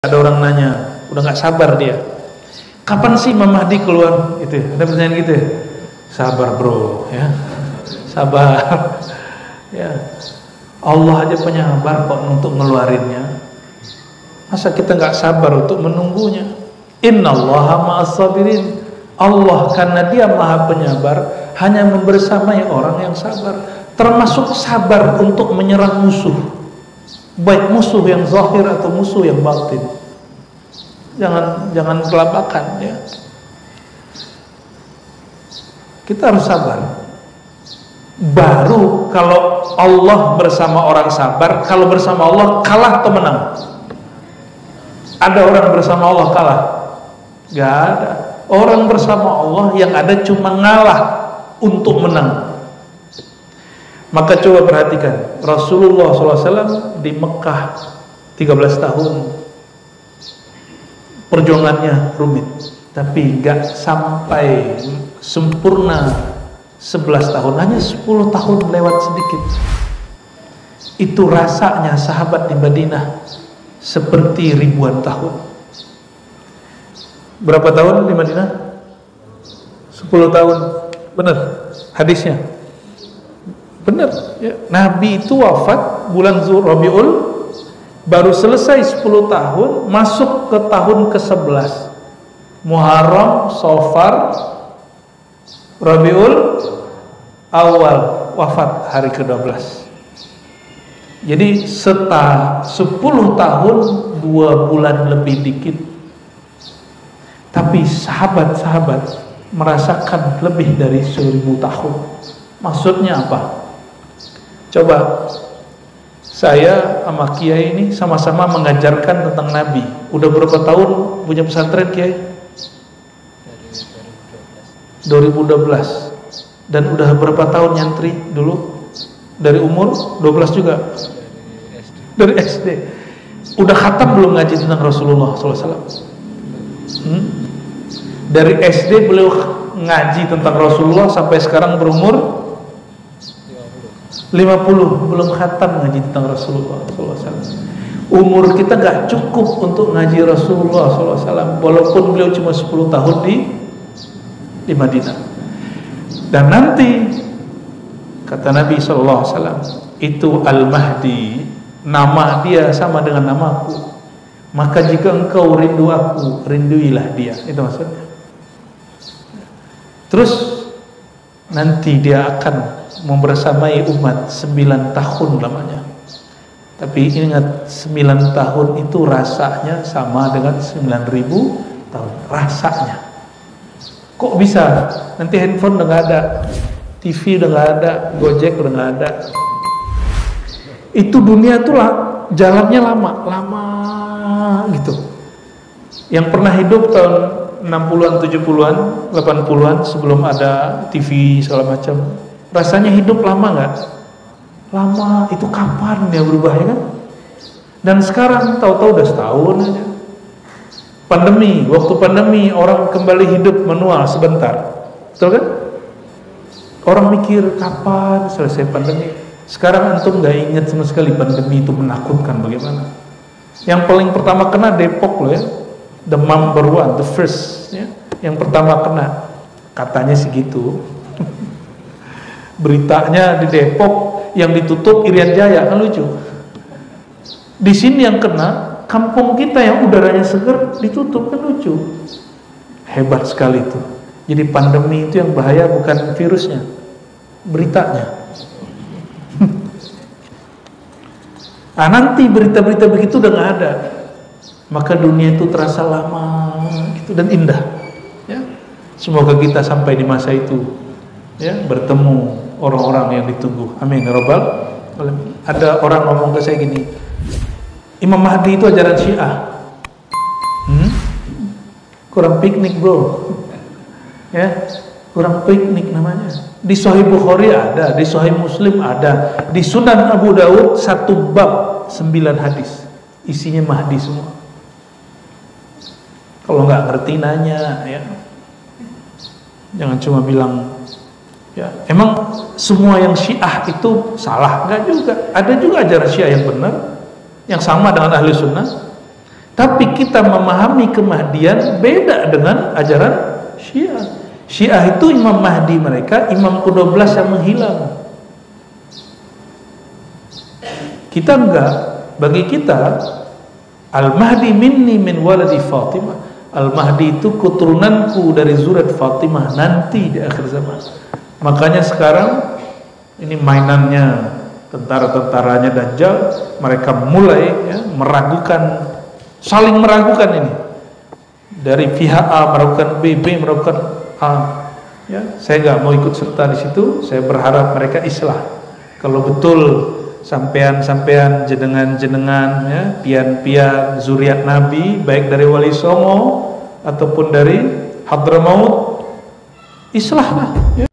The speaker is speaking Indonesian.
Ada orang nanya, udah nggak sabar dia, kapan sih Imam Mahdi keluar? Itu ada pertanyaan gitu ya. Sabar bro, ya sabar. Ya Allah aja penyabar kok untuk ngeluarinnya. Masa kita nggak sabar untuk menunggunya? Innallaha ma'as sabirin. Allah karena dia maha penyabar hanya membersamai orang yang sabar, termasuk sabar untuk menyerang musuh, baik musuh yang zahir atau musuh yang batin. Jangan kelabakan ya. Kita harus sabar. Baru kalau Allah bersama orang sabar, kalau bersama Allah kalah atau menang? Ada orang bersama Allah kalah? Gak ada. Orang bersama Allah yang ada cuma ngalah untuk menang. Maka coba perhatikan, Rasulullah SAW di Mekah 13 tahun perjuangannya rumit, tapi gak sampai sempurna 11 tahun, hanya 10 tahun lewat sedikit. Itu rasanya sahabat di Madinah seperti ribuan tahun. Berapa tahun di Madinah? 10 tahun. Benar hadisnya? Benar ya. Nabi itu wafat bulan Rabiul, baru selesai 10 tahun, masuk ke tahun ke-11. Muharram, Safar, Rabiul Awal, wafat hari ke-12. Jadi 10 tahun 2 bulan lebih dikit. Tapi sahabat-sahabat merasakan lebih dari 1000 tahun. Maksudnya apa? Coba, saya sama Kiai ini sama-sama mengajarkan tentang Nabi. Udah berapa tahun punya pesantren Kiai? 2012. Dan udah berapa tahun nyantri dulu? Dari umur 12 juga? Dari SD. Udah khatam belum ngaji tentang Rasulullah SAW? Dari SD beliau ngaji tentang Rasulullah sampai sekarang berumur 50, belum khatam ngaji tentang Rasulullah SAW. Umur kita gak cukup untuk ngaji Rasulullah SAW, walaupun beliau cuma 10 tahun di Madinah. Dan nanti kata Nabi SAW, itu Al-Mahdi, nama dia sama dengan namaku, maka jika engkau rindu aku, rinduilah dia. Itu maksudnya. Terus nanti dia akan membersamai umat 9 tahun lamanya. Tapi ingat, 9 tahun itu rasanya sama dengan 9.000 tahun. Rasanya. Kok bisa? Nanti handphone udah gak ada, TV udah gak ada, Gojek udah gak ada. Itu dunia tuh jalannya lama gitu. Yang pernah hidup tahun 60-an, 70-an, 80-an sebelum ada TV segala macam, rasanya hidup lama nggak? Lama. Itu kapan dia berubah ya kan? Dan sekarang tahu-tahu udah setahun aja. Pandemi, waktu pandemi orang kembali hidup manual sebentar, betul kan? Orang mikir kapan selesai pandemi. Sekarang antum nggak ingat sama sekali pandemi itu menakutkan bagaimana. Yang paling pertama kena Depok loh ya, the number one, the first ya. Yang pertama kena, katanya segitu. Beritanya di Depok, yang ditutup Irian Jaya, kan lucu. Di sini yang kena kampung kita yang udaranya segar ditutup, kan lucu. Hebat sekali itu. Jadi pandemi itu yang bahaya bukan virusnya, beritanya. Nah, nanti berita-berita begitu udah nggak ada, maka dunia itu terasa lama gitu dan indah ya. Semoga kita sampai di masa itu ya, bertemu orang-orang yang ditunggu. Amin ya rabbal alamin. Ada orang ngomong ke saya gini, Imam Mahdi itu ajaran Syiah. Kurang piknik bro ya, kurang piknik namanya. Di Sahih Bukhari ada, di Sahih Muslim ada, di Sunan Abu Daud 1 bab 9 hadis, isinya Mahdi semua. Kalau nggak ngerti nanya ya, jangan cuma bilang ya emang semua yang Syiah itu salah. Nggak juga, ada juga ajaran Syiah yang benar, yang sama dengan ahli sunnah. Tapi kita memahami kemahdian beda dengan ajaran Syiah. Syiah itu Imam Mahdi mereka, Imam ke-12 yang menghilang. Kita enggak. Bagi kita, Al-Mahdi minni min waladi Fatimah. Al-Mahdi itu keturunanku dari zuriat Fatimah nanti di akhir zaman. Makanya sekarang ini mainannya tentara-tentaranya Dajjal, mereka mulai meragukan, saling meragukan ini. Dari pihak A meragukan B, B meragukan A. Ya, saya nggak mau ikut serta di situ. Saya berharap mereka islah. Kalau betul sampean-sampean jenengan-jenengan ya, pian-pian zuriat Nabi, baik dari Wali Songo ataupun dari Hadramaut, islahlah ya.